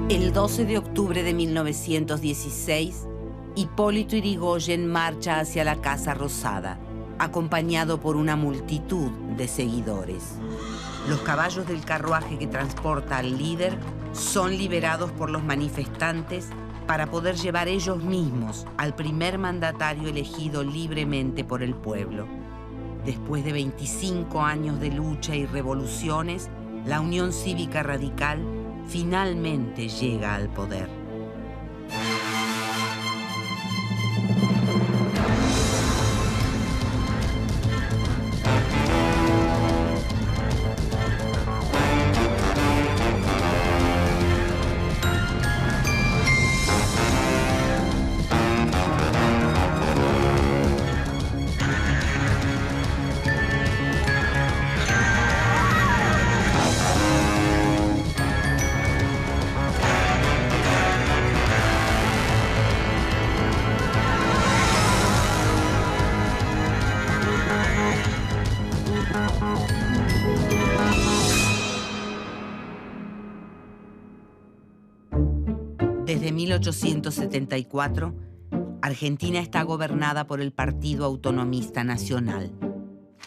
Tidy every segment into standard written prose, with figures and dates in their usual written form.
El 12 de octubre de 1916, Hipólito Yrigoyen marcha hacia la Casa Rosada, acompañado por una multitud de seguidores. Los caballos del carruaje que transporta al líder son liberados por los manifestantes para poder llevar ellos mismos al primer mandatario elegido libremente por el pueblo. Después de 25 años de lucha y revoluciones, la Unión Cívica Radical finalmente llega al poder. Desde 1874, Argentina está gobernada por el Partido Autonomista Nacional.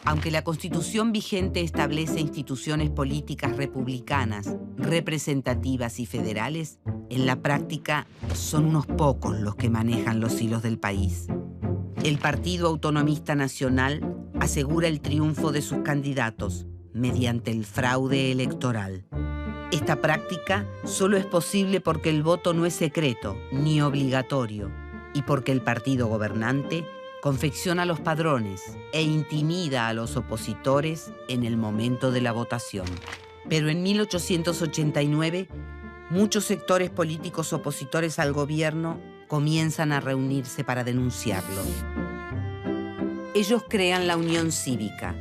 Aunque la Constitución vigente establece instituciones políticas republicanas, representativas y federales, en la práctica son unos pocos los que manejan los hilos del país. El Partido Autonomista Nacional asegura el triunfo de sus candidatos mediante el fraude electoral. Esta práctica solo es posible porque el voto no es secreto ni obligatorio y porque el partido gobernante confecciona los padrones e intimida a los opositores en el momento de la votación. Pero en 1889, muchos sectores políticos opositores al gobierno comienzan a reunirse para denunciarlo. Ellos crean la Unión Cívica,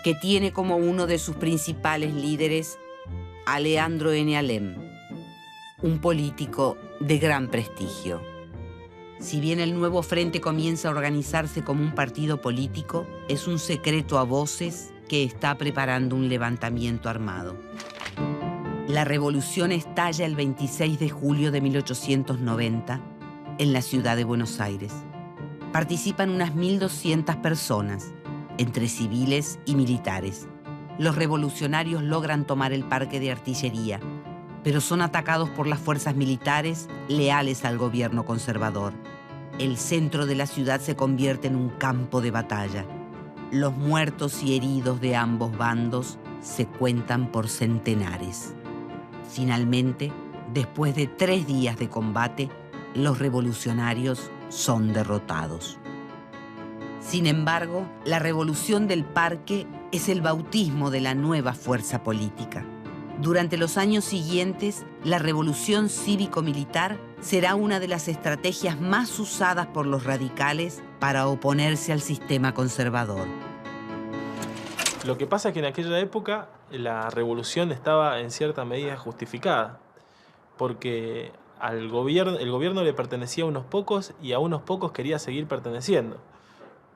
que tiene como uno de sus principales líderes a Leandro N. Alem, un político de gran prestigio. Si bien el nuevo frente comienza a organizarse como un partido político, es un secreto a voces que está preparando un levantamiento armado. La revolución estalla el 26 de julio de 1890 en la ciudad de Buenos Aires. Participan unas 1.200 personas, entre civiles y militares. Los revolucionarios logran tomar el parque de artillería, pero son atacados por las fuerzas militares leales al gobierno conservador. El centro de la ciudad se convierte en un campo de batalla. Los muertos y heridos de ambos bandos se cuentan por centenares. Finalmente, después de 3 días de combate, los revolucionarios son derrotados. Sin embargo, la revolución del parque es el bautismo de la nueva fuerza política. Durante los años siguientes, la revolución cívico-militar será una de las estrategias más usadas por los radicales para oponerse al sistema conservador. Lo que pasa es que en aquella época la revolución estaba en cierta medida justificada, porque el gobierno le pertenecía a unos pocos y a unos pocos quería seguir perteneciendo.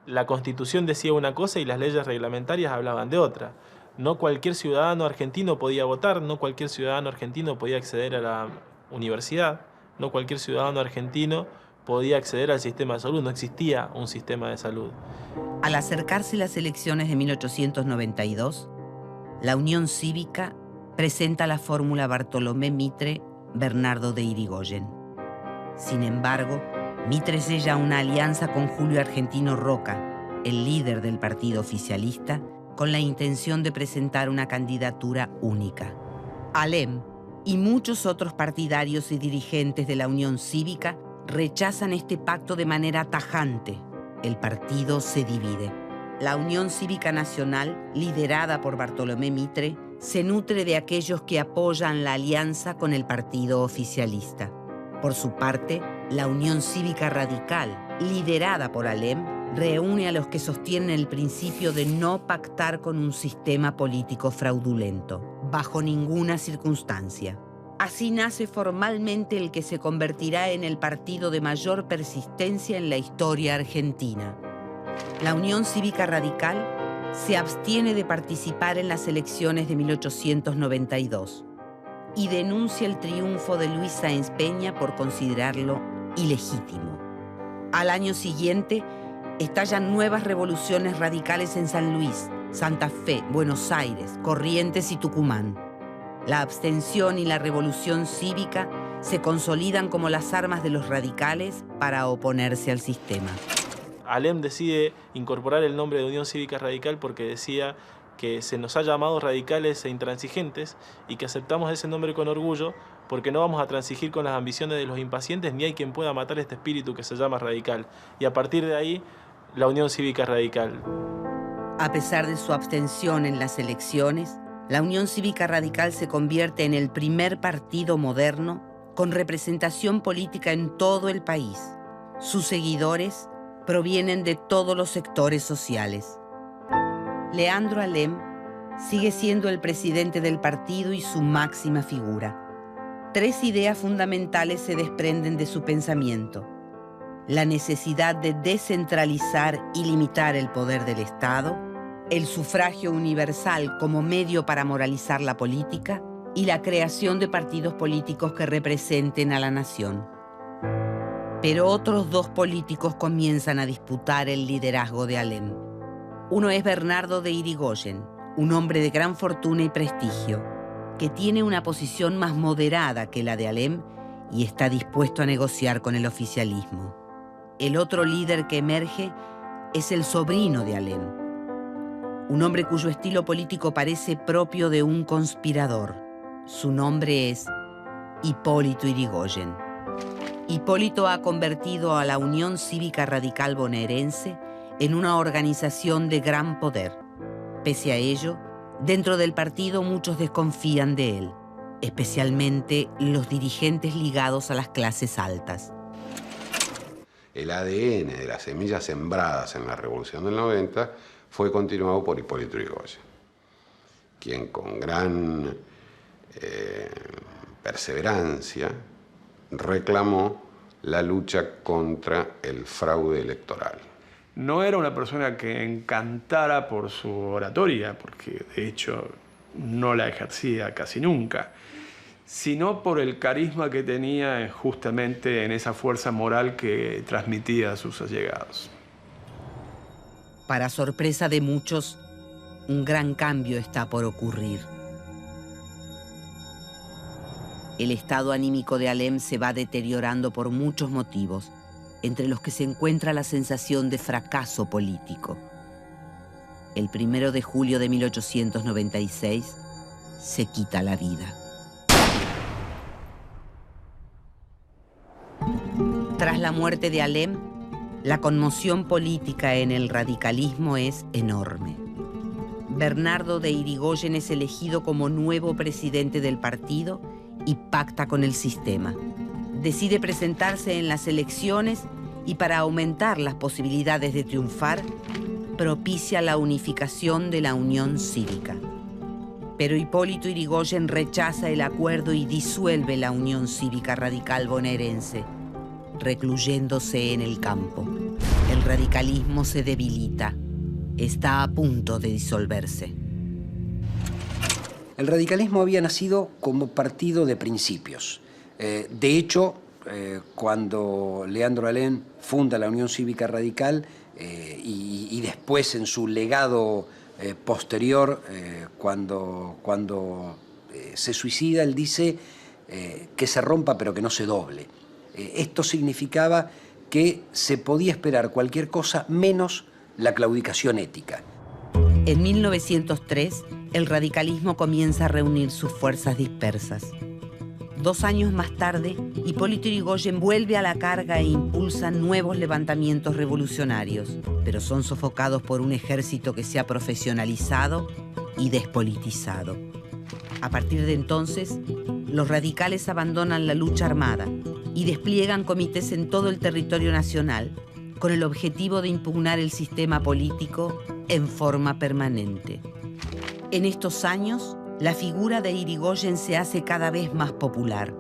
La Constitución decía una cosa y las leyes reglamentarias hablaban de otra. No cualquier ciudadano argentino podía votar, no cualquier ciudadano argentino podía acceder a la universidad, no cualquier ciudadano argentino podía acceder al sistema de salud, no existía un sistema de salud. Al acercarse las elecciones de 1892, la Unión Cívica presenta la fórmula Bartolomé Mitre-Bernardo de Irigoyen. Sin embargo, Mitre sella una alianza con Julio Argentino Roca, el líder del partido oficialista, con la intención de presentar una candidatura única. Alem y muchos otros partidarios y dirigentes de la Unión Cívica rechazan este pacto de manera tajante. El partido se divide. La Unión Cívica Nacional, liderada por Bartolomé Mitre, se nutre de aquellos que apoyan la alianza con el partido oficialista. Por su parte, la Unión Cívica Radical, liderada por Alem, reúne a los que sostienen el principio de no pactar con un sistema político fraudulento, bajo ninguna circunstancia. Así nace formalmente el que se convertirá en el partido de mayor persistencia en la historia argentina. La Unión Cívica Radical se abstiene de participar en las elecciones de 1892. y denuncia el triunfo de Luis Sáenz Peña por considerarlo ilegítimo. Al año siguiente, estallan nuevas revoluciones radicales en San Luis, Santa Fe, Buenos Aires, Corrientes y Tucumán. La abstención y la revolución cívica se consolidan como las armas de los radicales para oponerse al sistema. Alem decide incorporar el nombre de Unión Cívica Radical porque decía que se nos ha llamado radicales e intransigentes y que aceptamos ese nombre con orgullo porque no vamos a transigir con las ambiciones de los impacientes ni hay quien pueda matar este espíritu que se llama radical. Y a partir de ahí, la Unión Cívica Radical. A pesar de su abstención en las elecciones, la Unión Cívica Radical se convierte en el primer partido moderno con representación política en todo el país. Sus seguidores provienen de todos los sectores sociales. Leandro Alem sigue siendo el presidente del partido y su máxima figura. 3 ideas fundamentales se desprenden de su pensamiento: la necesidad de descentralizar y limitar el poder del Estado, el sufragio universal como medio para moralizar la política y la creación de partidos políticos que representen a la nación. Pero otros 2 políticos comienzan a disputar el liderazgo de Alem. Uno es Bernardo de Irigoyen, un hombre de gran fortuna y prestigio, que tiene una posición más moderada que la de Alem y está dispuesto a negociar con el oficialismo. El otro líder que emerge es el sobrino de Alem, un hombre cuyo estilo político parece propio de un conspirador. Su nombre es Hipólito Yrigoyen. Hipólito ha convertido a la Unión Cívica Radical bonaerense en una organización de gran poder. Pese a ello, dentro del partido muchos desconfían de él, especialmente los dirigentes ligados a las clases altas. El ADN de las semillas sembradas en la Revolución del 90 fue continuado por Hipólito Yrigoyen, quien con gran perseverancia reclamó la lucha contra el fraude electoral. No era una persona que encantara por su oratoria, porque de hecho no la ejercía casi nunca, sino por el carisma que tenía justamente en esa fuerza moral que transmitía a sus allegados. Para sorpresa de muchos, un gran cambio está por ocurrir. El estado anímico de Alem se va deteriorando por muchos motivos, entre los que se encuentra la sensación de fracaso político. El 1 de julio de 1896 se quita la vida. Tras la muerte de Alem, la conmoción política en el radicalismo es enorme. Bernardo de Irigoyen es elegido como nuevo presidente del partido y pacta con el sistema. Decide presentarse en las elecciones y para aumentar las posibilidades de triunfar, propicia la unificación de la Unión Cívica. Pero Hipólito Yrigoyen rechaza el acuerdo y disuelve la Unión Cívica Radical bonaerense, recluyéndose en el campo. El radicalismo se debilita. Está a punto de disolverse. El radicalismo había nacido como partido de principios. De hecho, cuando Leandro Alem funda la Unión Cívica Radical y después en su legado posterior, cuando se suicida, él dice que se rompa pero que no se doble. Esto significaba que se podía esperar cualquier cosa menos la claudicación ética. En 1903, el radicalismo comienza a reunir sus fuerzas dispersas. 2 años más tarde, Hipólito Yrigoyen vuelve a la carga e impulsa nuevos levantamientos revolucionarios, pero son sofocados por un ejército que se ha profesionalizado y despolitizado. A partir de entonces, los radicales abandonan la lucha armada y despliegan comités en todo el territorio nacional con el objetivo de impugnar el sistema político en forma permanente. En estos años, la figura de Yrigoyen se hace cada vez más popular.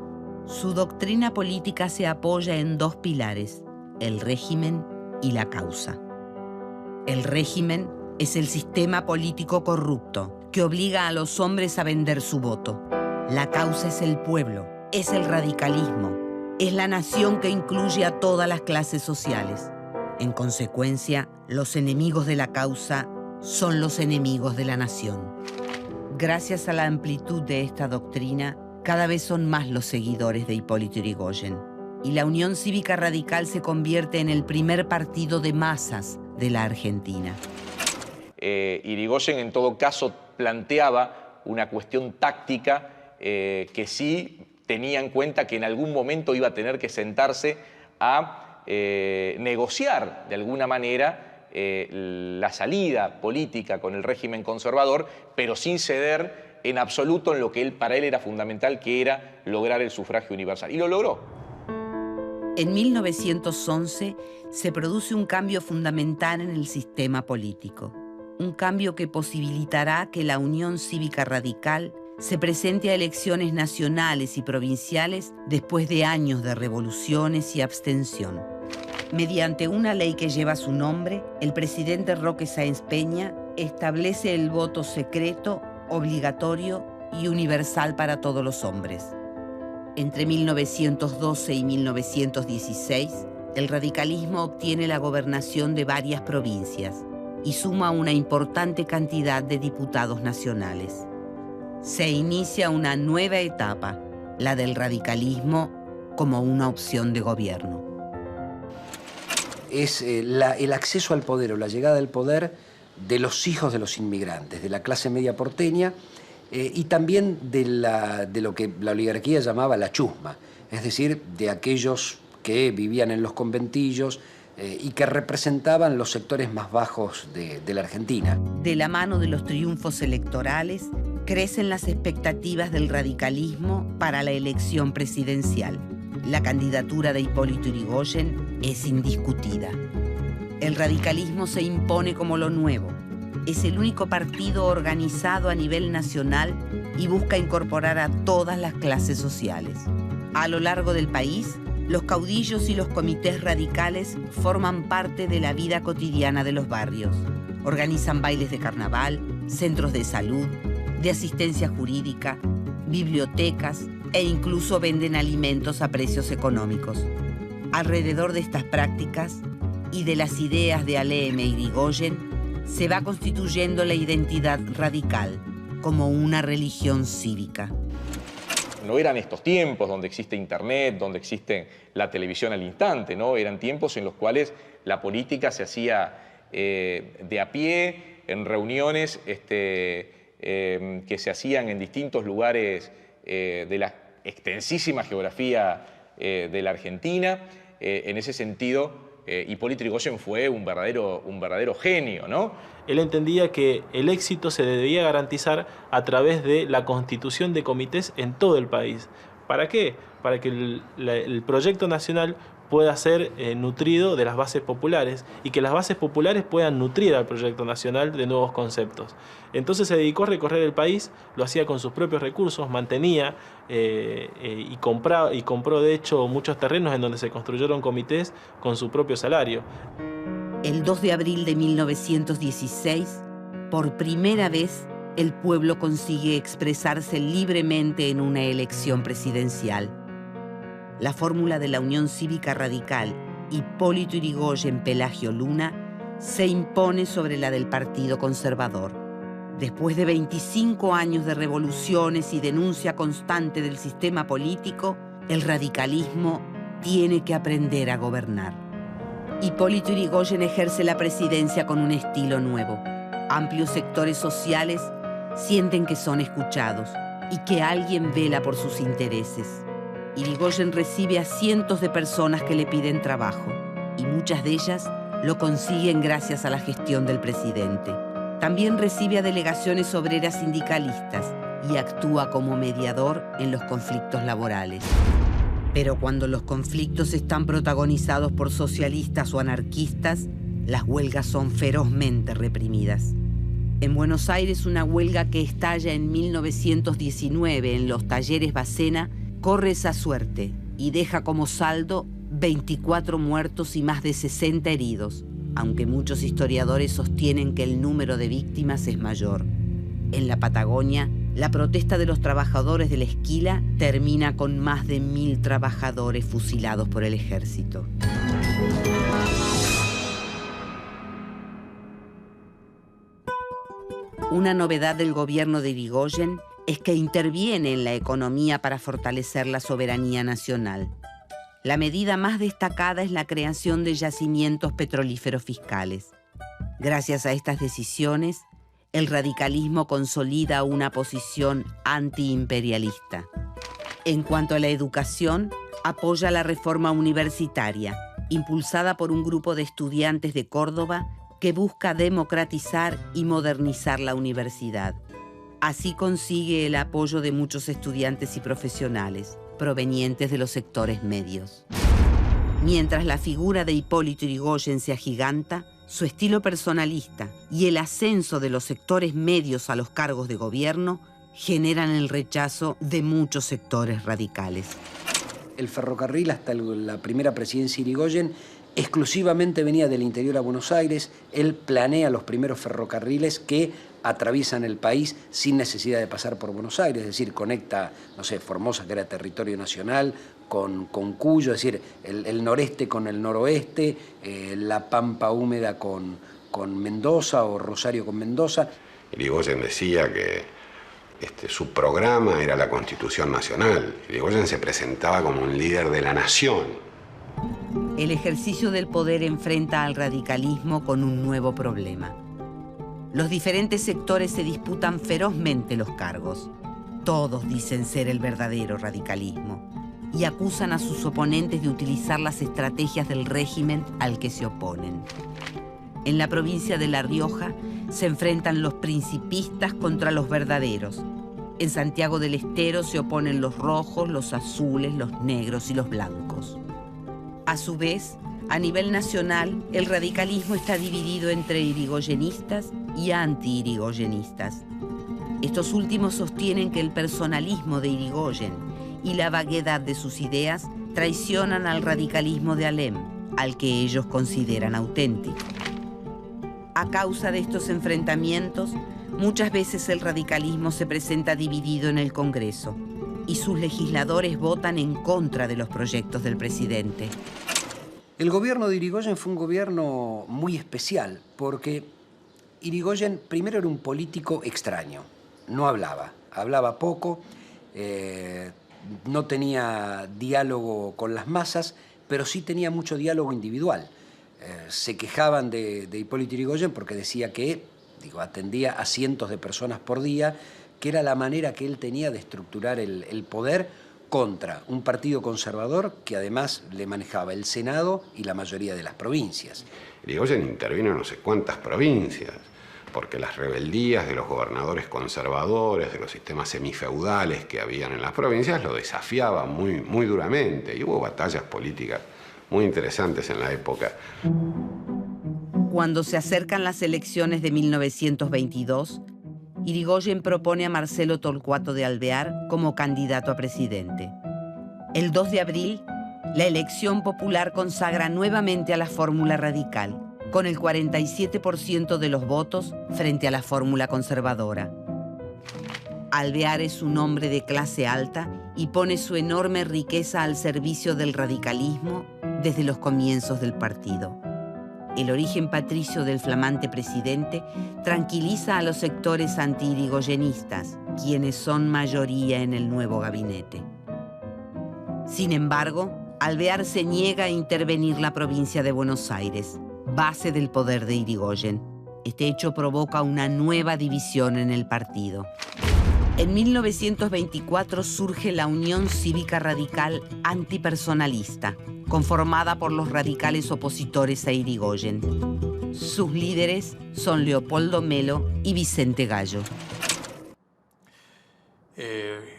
Su doctrina política se apoya en 2 pilares: el régimen y la causa. El régimen es el sistema político corrupto que obliga a los hombres a vender su voto. La causa es el pueblo, es el radicalismo, es la nación que incluye a todas las clases sociales. En consecuencia, los enemigos de la causa son los enemigos de la nación. Gracias a la amplitud de esta doctrina, cada vez son más los seguidores de Hipólito Yrigoyen, y la Unión Cívica Radical se convierte en el primer partido de masas de la Argentina. Yrigoyen, en todo caso, planteaba una cuestión táctica que sí tenía en cuenta que en algún momento iba a tener que sentarse a negociar de alguna manera la salida política con el régimen conservador, pero sin ceder en absoluto en lo que para él era fundamental, que era lograr el sufragio universal. Y lo logró. En 1911 se produce un cambio fundamental en el sistema político. Un cambio que posibilitará que la Unión Cívica Radical se presente a elecciones nacionales y provinciales después de años de revoluciones y abstención. Mediante una ley que lleva su nombre, el presidente Roque Sáenz Peña establece el voto secreto, obligatorio y universal para todos los hombres. Entre 1912 y 1916, el radicalismo obtiene la gobernación de varias provincias y suma una importante cantidad de diputados nacionales. Se inicia una nueva etapa, la del radicalismo como una opción de gobierno. Es el acceso al poder o la llegada al poder de los hijos de los inmigrantes, de la clase media porteña y también de lo que la oligarquía llamaba la chusma, es decir, de aquellos que vivían en los conventillos y que representaban los sectores más bajos de la Argentina. De la mano de los triunfos electorales, crecen las expectativas del radicalismo para la elección presidencial. La candidatura de Hipólito Yrigoyen es indiscutida. El radicalismo se impone como lo nuevo. Es el único partido organizado a nivel nacional y busca incorporar a todas las clases sociales. A lo largo del país, los caudillos y los comités radicales forman parte de la vida cotidiana de los barrios. Organizan bailes de carnaval, centros de salud, de asistencia jurídica, bibliotecas e incluso venden alimentos a precios económicos. Alrededor de estas prácticas y de las ideas de Alem e Yrigoyen se va constituyendo la identidad radical como una religión cívica. No eran estos tiempos donde existe internet, donde existe la televisión al instante, ¿no? Eran tiempos en los cuales la política se hacía de a pie, en reuniones que se hacían en distintos lugares de la extensísima geografía de la Argentina. En ese sentido, Hipólito Yrigoyen fue un verdadero genio, ¿no? Él entendía que el éxito se debía garantizar a través de la constitución de comités en todo el país. ¿Para qué? Para que el proyecto nacional pueda ser nutrido de las bases populares y que las bases populares puedan nutrir al proyecto nacional de nuevos conceptos. Entonces se dedicó a recorrer el país, lo hacía con sus propios recursos, mantenía y compró de hecho muchos terrenos en donde se construyeron comités con su propio salario. El 2 de abril de 1916, por primera vez, el pueblo consigue expresarse libremente en una elección presidencial. La fórmula de la Unión Cívica Radical, Hipólito Yrigoyen, Pelagio Luna, se impone sobre la del Partido Conservador. Después de 25 años de revoluciones y denuncia constante del sistema político, el radicalismo tiene que aprender a gobernar. Hipólito Yrigoyen ejerce la presidencia con un estilo nuevo. Amplios sectores sociales sienten que son escuchados y que alguien vela por sus intereses. Yrigoyen recibe a cientos de personas que le piden trabajo y muchas de ellas lo consiguen gracias a la gestión del presidente. También recibe a delegaciones obreras sindicalistas y actúa como mediador en los conflictos laborales. Pero cuando los conflictos están protagonizados por socialistas o anarquistas, las huelgas son ferozmente reprimidas. En Buenos Aires, una huelga que estalla en 1919 en los talleres Bacena corre esa suerte y deja como saldo 24 muertos y más de 60 heridos, aunque muchos historiadores sostienen que el número de víctimas es mayor. En la Patagonia, La protesta de los trabajadores de la Esquila termina con más de 1000 trabajadores fusilados por el ejército. Una novedad del gobierno de Irigoyen es que interviene en la economía para fortalecer la soberanía nacional. La medida más destacada es la creación de yacimientos petrolíferos fiscales. Gracias a estas decisiones, el radicalismo consolida una posición antiimperialista. En cuanto a la educación, apoya la reforma universitaria, impulsada por un grupo de estudiantes de Córdoba que busca democratizar y modernizar la universidad. Así consigue el apoyo de muchos estudiantes y profesionales, provenientes de los sectores medios. Mientras la figura de Hipólito Yrigoyen se agiganta, su estilo personalista y el ascenso de los sectores medios a los cargos de gobierno generan el rechazo de muchos sectores radicales. El ferrocarril hasta la primera presidencia de Irigoyen exclusivamente venía del interior a Buenos Aires. Él planea los primeros ferrocarriles que atraviesan el país sin necesidad de pasar por Buenos Aires, es decir, conecta, no sé, Formosa, que era territorio nacional, con Cuyo, es decir, el noreste con el noroeste, la Pampa húmeda con Mendoza o Rosario con Mendoza. Irigoyen decía que su programa era la Constitución Nacional. Irigoyen se presentaba como un líder de la nación. El ejercicio del poder enfrenta al radicalismo con un nuevo problema. Los diferentes sectores se disputan ferozmente los cargos. Todos dicen ser el verdadero radicalismo y acusan a sus oponentes de utilizar las estrategias del régimen al que se oponen. En la provincia de La Rioja se enfrentan los principistas contra los verdaderos. En Santiago del Estero se oponen los rojos, los azules, los negros y los blancos. A su vez, a nivel nacional, el radicalismo está dividido entre irigoyenistas y anti-irigoyenistas. Estos últimos sostienen que el personalismo de Irigoyen y la vaguedad de sus ideas traicionan al radicalismo de Alem, al que ellos consideran auténtico. A causa de estos enfrentamientos, muchas veces el radicalismo se presenta dividido en el Congreso y sus legisladores votan en contra de los proyectos del presidente. El gobierno de Irigoyen fue un gobierno muy especial porque Irigoyen primero era un político extraño, no hablaba poco, no tenía diálogo con las masas, pero sí tenía mucho diálogo individual. Se quejaban de Hipólito Yrigoyen porque decía que atendía a cientos de personas por día, que era la manera que él tenía de estructurar el poder contra un partido conservador que además le manejaba el Senado y la mayoría de las provincias. Irigoyen intervino en no sé cuántas provincias, porque las rebeldías de los gobernadores conservadores, de los sistemas semifeudales que habían en las provincias, lo desafiaban muy duramente, y hubo batallas políticas muy interesantes en la época. Cuando se acercan las elecciones de 1922, Irigoyen propone a Marcelo Torcuato de Alvear como candidato a presidente. El 2 de abril, la elección popular consagra nuevamente a la fórmula radical, con el 47% de los votos frente a la fórmula conservadora. Alvear es un hombre de clase alta y pone su enorme riqueza al servicio del radicalismo desde los comienzos del partido. El origen patricio del flamante presidente tranquiliza a los sectores anti-irigoyenistas, quienes son mayoría en el nuevo gabinete. Sin embargo, Alvear se niega a intervenir la provincia de Buenos Aires, base del poder de Irigoyen. Este hecho provoca una nueva división en el partido. En 1924 surge la Unión Cívica Radical Antipersonalista, conformada por los radicales opositores a Irigoyen. Sus líderes son Leopoldo Melo y Vicente Gallo.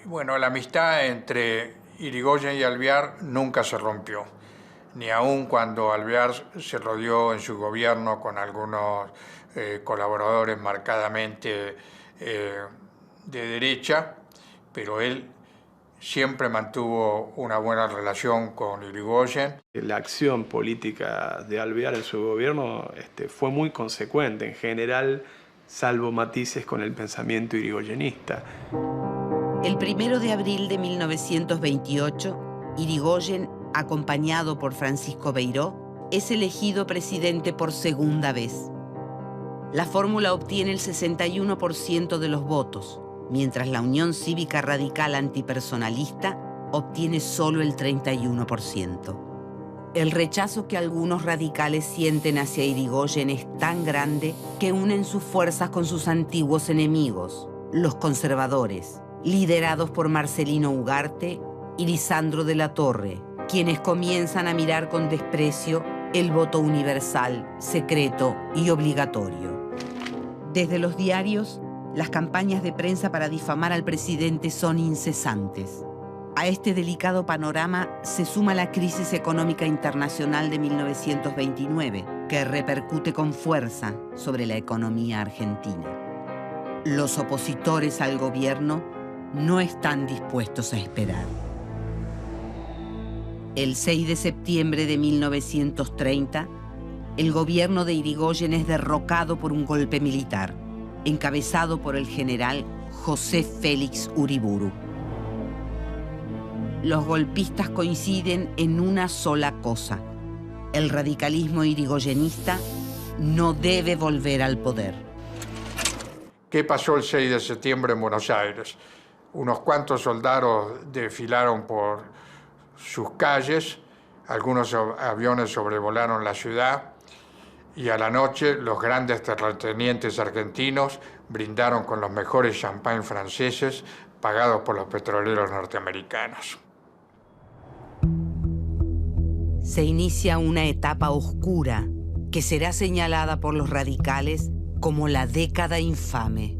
Bueno, la amistad entre Irigoyen y Alvear nunca se rompió, ni aun cuando Alvear se rodeó en su gobierno con algunos colaboradores marcadamente de derecha, pero él siempre mantuvo una buena relación con Irigoyen. La acción política de Alvear en su gobierno fue muy consecuente. En general, salvo matices con el pensamiento irigoyenista. El 1 de abril de 1928, Irigoyen, acompañado por Francisco Beiró, es elegido presidente por segunda vez. La fórmula obtiene el 61% de los votos, mientras la Unión Cívica Radical Antipersonalista obtiene solo el 31%. El rechazo que algunos radicales sienten hacia Irigoyen es tan grande que unen sus fuerzas con sus antiguos enemigos, los conservadores, liderados por Marcelino Ugarte y Lisandro de la Torre, quienes comienzan a mirar con desprecio el voto universal, secreto y obligatorio. Desde los diarios, las campañas de prensa para difamar al presidente son incesantes. A este delicado panorama se suma la crisis económica internacional de 1929, que repercute con fuerza sobre la economía argentina. Los opositores al gobierno no están dispuestos a esperar. El 6 de septiembre de 1930, el gobierno de Irigoyen es derrocado por un golpe militar, encabezado por el general José Félix Uriburu. Los golpistas coinciden en una sola cosa: el radicalismo irigoyenista no debe volver al poder. ¿Qué pasó el 6 de septiembre en Buenos Aires? Unos cuantos soldados desfilaron por sus calles, algunos aviones sobrevolaron la ciudad y a la noche los grandes terratenientes argentinos brindaron con los mejores champán franceses pagados por los petroleros norteamericanos. Se inicia una etapa oscura que será señalada por los radicales como la década infame.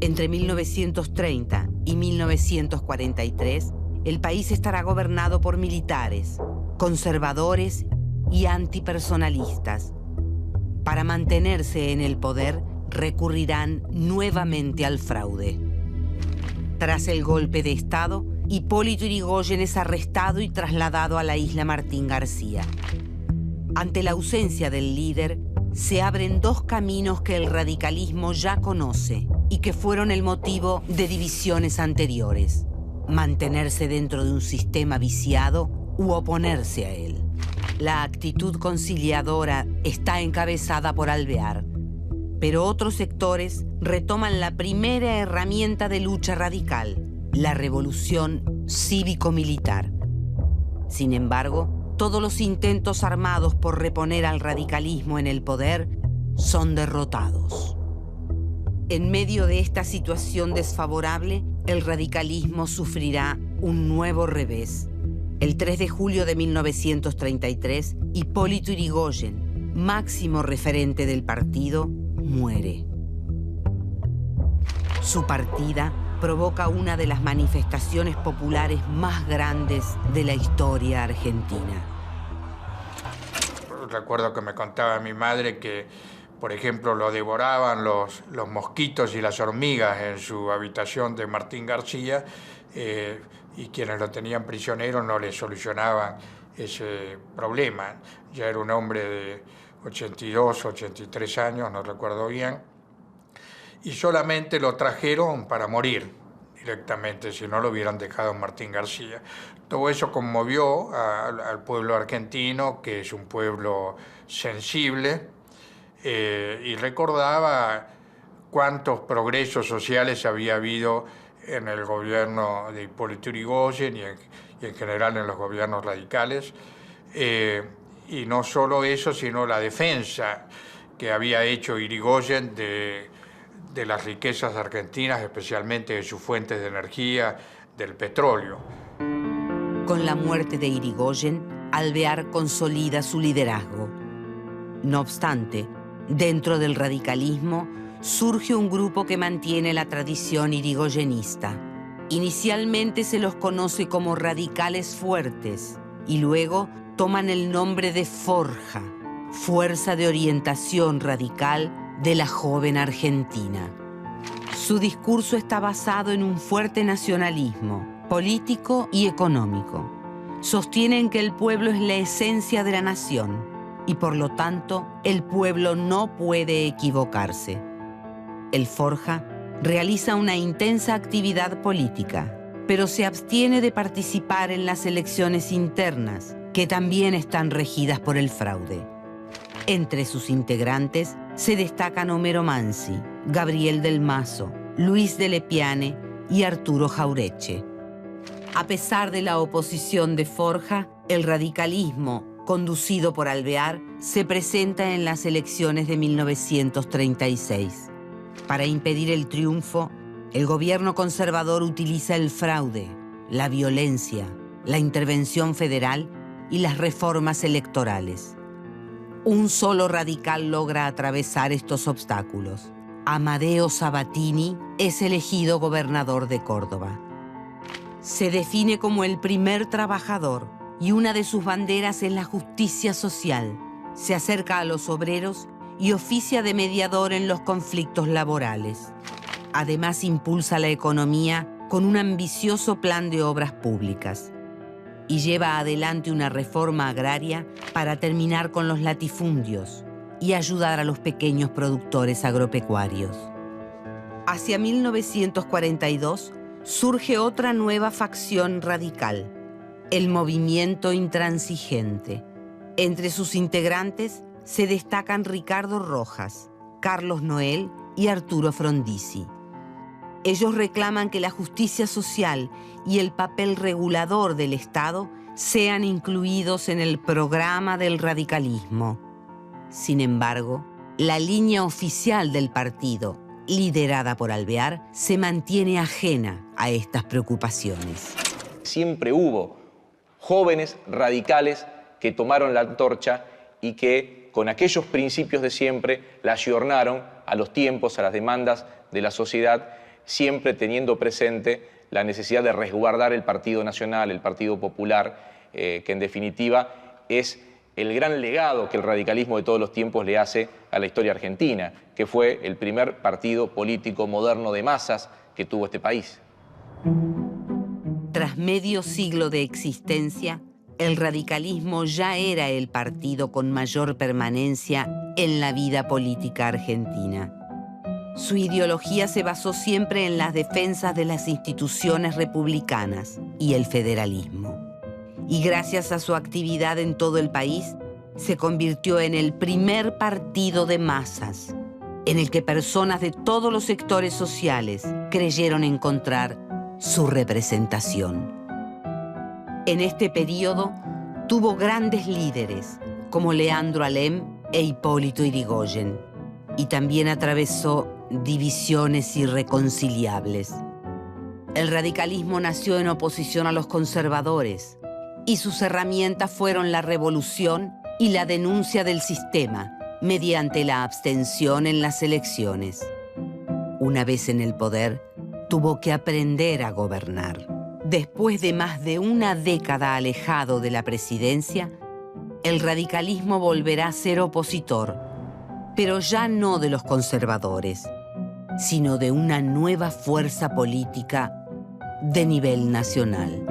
Entre 1930 y 1943, el país estará gobernado por militares, conservadores y antipersonalistas. Para mantenerse en el poder, recurrirán nuevamente al fraude. Tras el golpe de Estado, Hipólito Yrigoyen es arrestado y trasladado a la isla Martín García. Ante la ausencia del líder, se abren dos caminos que el radicalismo ya conoce y que fueron el motivo de divisiones anteriores: mantenerse dentro de un sistema viciado u oponerse a él. La actitud conciliadora está encabezada por Alvear, pero otros sectores retoman la primera herramienta de lucha radical: la revolución cívico-militar. Sin embargo, todos los intentos armados por reponer al radicalismo en el poder son derrotados. En medio de esta situación desfavorable, el radicalismo sufrirá un nuevo revés. El 3 de julio de 1933, Hipólito Yrigoyen, máximo referente del partido, muere. Su partida provoca una de las manifestaciones populares más grandes de la historia argentina. Recuerdo que me contaba mi madre que, por ejemplo, lo devoraban los mosquitos y las hormigas en su habitación de Martín García, y quienes lo tenían prisionero no le solucionaban ese problema. Ya era un hombre de 82, 83 años, no recuerdo bien, y solamente lo trajeron para morir directamente, si no lo hubieran dejado en Martín García. Todo eso conmovió al pueblo argentino, que es un pueblo sensible, y recordaba cuántos progresos sociales había habido en el gobierno de Hipólito Yrigoyen y en general en los gobiernos radicales. Y no solo eso, sino la defensa que había hecho Yrigoyen de las riquezas argentinas, especialmente de sus fuentes de energía, del petróleo. Con la muerte de Yrigoyen, Alvear consolida su liderazgo. No obstante, dentro del radicalismo surge un grupo que mantiene la tradición yrigoyenista. Inicialmente se los conoce como radicales fuertes y luego toman el nombre de Forja, Fuerza de Orientación Radical de la Joven Argentina. Su discurso está basado en un fuerte nacionalismo político y económico. Sostienen que el pueblo es la esencia de la nación y por lo tanto el pueblo no puede equivocarse. el Forja, realiza una intensa actividad política, pero se abstiene de participar en las elecciones internas, que también están regidas por el fraude. Entre sus integrantes se destacan Homero Mansi, Gabriel del Mazo, Luis de Lepiane y Arturo Jaureche. A pesar de la oposición de Forja, el radicalismo, conducido por Alvear, se presenta en las elecciones de 1936. Para impedir el triunfo, el gobierno conservador utiliza el fraude, la violencia, la intervención federal y las reformas electorales. Un solo radical logra atravesar estos obstáculos. Amadeo Sabatini es elegido gobernador de Córdoba. Se define como el primer trabajador y una de sus banderas es la justicia social. Se acerca a los obreros y oficia de mediador en los conflictos laborales. Además, impulsa la economía con un ambicioso plan de obras públicas y lleva adelante una reforma agraria para terminar con los latifundios y ayudar a los pequeños productores agropecuarios. Hacia 1942 surge otra nueva facción radical, el Movimiento Intransigente. Entre sus integrantes se destacan Ricardo Rojas, Carlos Noel y Arturo Frondizi. Ellos reclaman que la justicia social y el papel regulador del Estado sean incluidos en el programa del radicalismo. Sin embargo, la línea oficial del partido, liderada por Alvear, se mantiene ajena a estas preocupaciones. Siempre hubo jóvenes radicales que tomaron la antorcha y que, con aquellos principios de siempre, la ayornaron a los tiempos, a las demandas de la sociedad, siempre teniendo presente la necesidad de resguardar el Partido Nacional, el Partido Popular, que en definitiva es el gran legado que el radicalismo de todos los tiempos le hace a la historia argentina, que fue el primer partido político moderno de masas que tuvo este país. Tras medio siglo de existencia, el radicalismo ya era el partido con mayor permanencia en la vida política argentina. Su ideología se basó siempre en las defensas de las instituciones republicanas y el federalismo. Y gracias a su actividad en todo el país, se convirtió en el primer partido de masas, en el que personas de todos los sectores sociales creyeron encontrar su representación. En este periodo tuvo grandes líderes como Leandro Alem e Hipólito Yrigoyen, y también atravesó divisiones irreconciliables. El radicalismo nació en oposición a los conservadores y sus herramientas fueron la revolución y la denuncia del sistema mediante la abstención en las elecciones. Una vez en el poder, tuvo que aprender a gobernar. Después de más de una década alejado de la presidencia, el radicalismo volverá a ser opositor, pero ya no de los conservadores, sino de una nueva fuerza política de nivel nacional.